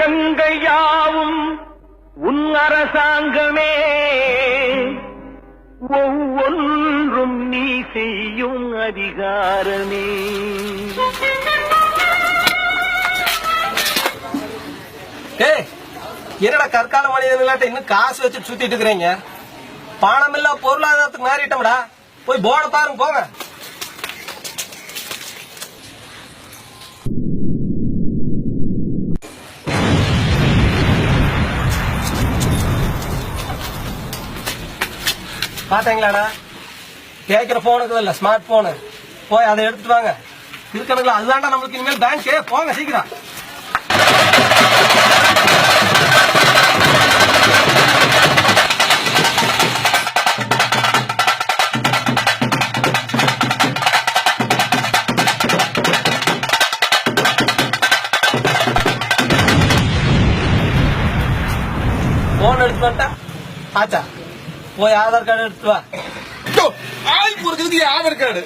உலகங்கள் யாவும் உன் அரசாங்கமே, ஒவ்வொன்றும் நீ செய்யும் அதிகாரமே. என்னடா கற்கால மனிதர்களாட்ட இன்னும் காசு வச்சு சுத்திட்டு இருக்கிறீங்க? பணம் இல்ல பொருளாதாரத்துக்கு மாறிட்டோம்டா. போய் போர்ட பாருங்க போங்க. பாத்தீங்களாடா, கேட்கிற போனுக்கு இல்ல ஸ்மார்ட் போனு. போய் அதை எடுத்துட்டு வாங்க. இருக்கணுங்களா? அதுதான்டா நம்மளுக்கு இனிமேல் பேங்க். போங்க சீக்கிரம். போன் எடுத்து வந்துட்டா ஆச்சா, போய் ஆதார் கார்டு எடுத்து வா. ஆதார் கார்டு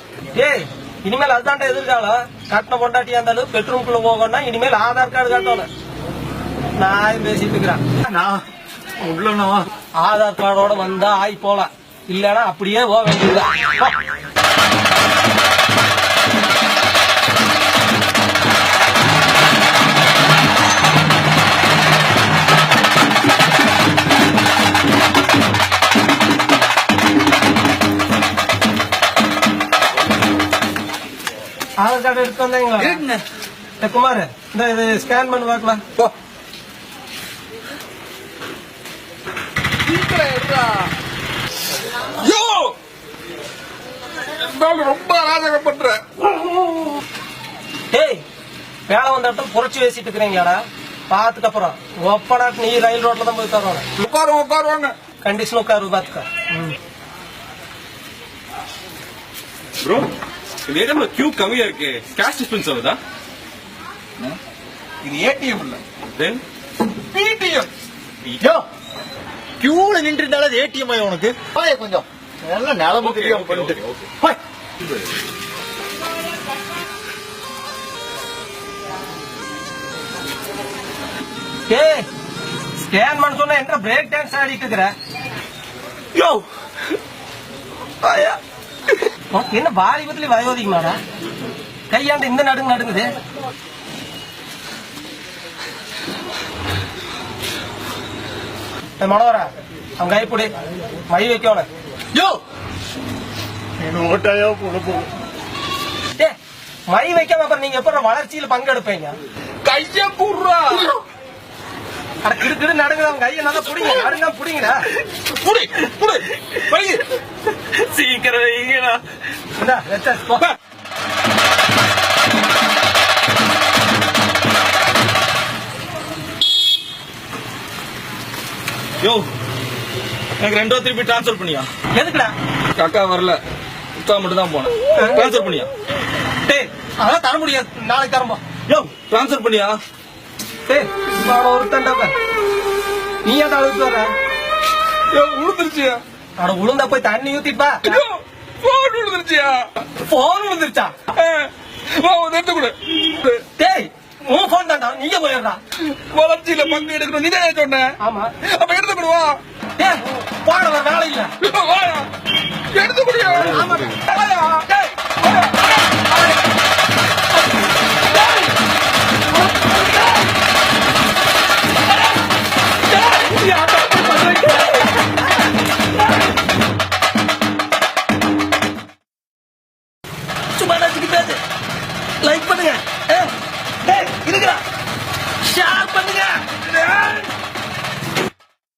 ஏய், இனிமேல் அதுதான்டா எதிர்காலம். கட்டின பொண்டாட்டியா இருந்தாலும் பெட்ரூம்குள்ள போகணும்னா இனிமேல் ஆதார் கார்டு காட்டணும். நான் பேசிட்டு இருக்கிறேன். ஆதார் கார்டோட வந்தா ஆய் போலாம், இல்லன்னா அப்படியே போக வேண்டியது. ஆதார் கார்டு எடுத்து வந்தீங்களா? குமார், இந்த இது ஸ்கேன் பண்ணி பார்க்கலாம். ரொம்ப அராஜகம் பண்ற. ஏய், வேலை வந்த இடத்துல புரட்சி பேசிட்டு இருக்கிறீங்கடா. பாத்துக்கு அப்புறம் ஒப்பனாட்டு நீ ரயில் ரோட்ல தான் போய் தருவாங்க. உட்காருவாங்க. கண்டிஷன் உட்காரு பாத்துக்க. ப்ரோ, இந்த ஏடிஎம்ல கியூ கம்மியா இருக்கு. கேஷ் டிஸ்பென்ஸ் ஆகுதா? இது ஏடிஎம் இல்ல, தென் பிடிஎம். கியூல நின்று இருந்தாலும் அது ஏடிஎம் ஆகும் உனக்கு. கொஞ்சம் நல்லா நிலம தெரியும் பண்ணிட்டு. ஸ்கேன் பண்ண சொன்னா என்ன பிரேக் டான்ஸ் ஆடிட்டு இருக்கிற? என்ன வாலிபத்துல வயோதிகமாடா? கையாண்டு இந்த நடுங்க நடுங்குது. மனோரா, அவன் கைப்பிடி மை வைக்கணும். மை வைக்காம அப்புறம் நீங்க எப்ப வளர்ச்சியில பங்கெடுப்பீங்க? கைய கூடுறா. கிடு நடுங்க. அவன் கையை நல்லா புடிங்க. நடுங்க புடிங்கடா. சீக்கிரம் வைங்கடா. யோ, எனக்கு 2 திருப்பி டிரான்ஸ்பர் பண்ணியா? எதுக்குடா? காக்கா வரல, உத்தா மட்டும் தான் போனேன். டிரான்ஸ்பர் பண்ணியா? டேய், அதெல்லாம் தர முடியாது. நாளைக்கு தரம்போ. யோ, டிரான்ஸ்பர் பண்ணியா? டேய், ஒரு தண்டாப்ப நீ ஏன் அழுத்து வர? உளுந்துருச்சியா? அட உளுந்தா போய் தண்ணி ஊத்திப்பா. போன் உளுந்துருச்சியா? போன் விழுந்துருச்சா? எடுத்து கொடு. டேய், உன் போன் தாண்டா, நீங்க போயிடுறா. வளர்ச்சியில பங்கு எடுக்கணும் நீ தான் சொன்ன. ஆமா, அப்ப எடுத்து கொடுவா. டேய், போன வேலை இல்ல. எடுத்து கொடுயா. ஆமா, சும்மா பேசு. லைக் பண்ணுங்க. இருக்கிறா ஷேர் பண்ணுங்க.